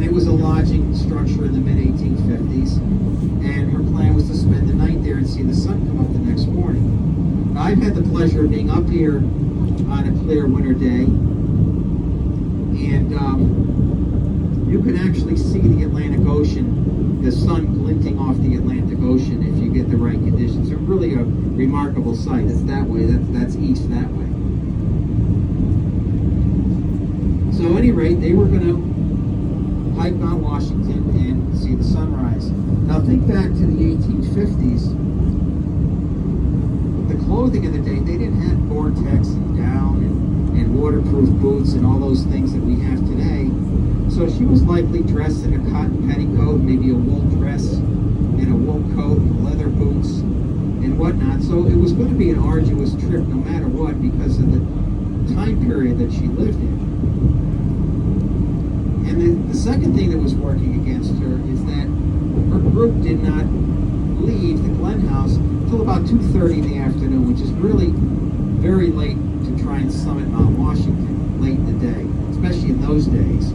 And it was a lodging structure in the mid-1850s. And her plan was to spend the night there and see the sun come up the next morning. I've had the pleasure of being up here on a clear winter day. And you can actually see the Atlantic Ocean, the sun glinting off the Atlantic Ocean if you get the right conditions. It's really a remarkable sight. It's that way. That's east that way. So at any rate, they were going to hike Mount Washington and see the sunrise. Now think back to the 1850s. The clothing of the day, they didn't have Gore-Tex and down and waterproof boots and all those things that we have today. So she was likely dressed in a cotton petticoat, maybe a wool dress and a wool coat and leather boots and whatnot. So it was going to be an arduous trip no matter what because of the time period that she lived in. And the second thing that was working against her is that her group did not leave the Glen House until about 2:30 in the afternoon, which is really very late to try and summit Mount Washington late in the day, especially in those days.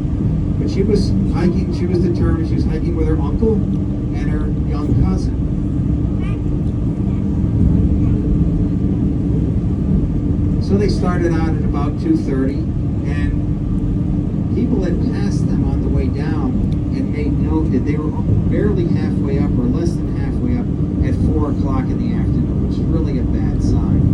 But she was hiking, she was determined, she was hiking with her uncle and her young cousin. So they started out at about 2:30, and people had passed them on the way down and made note that they were barely halfway up or less than halfway up at 4 o'clock in the afternoon, which is really a bad sign.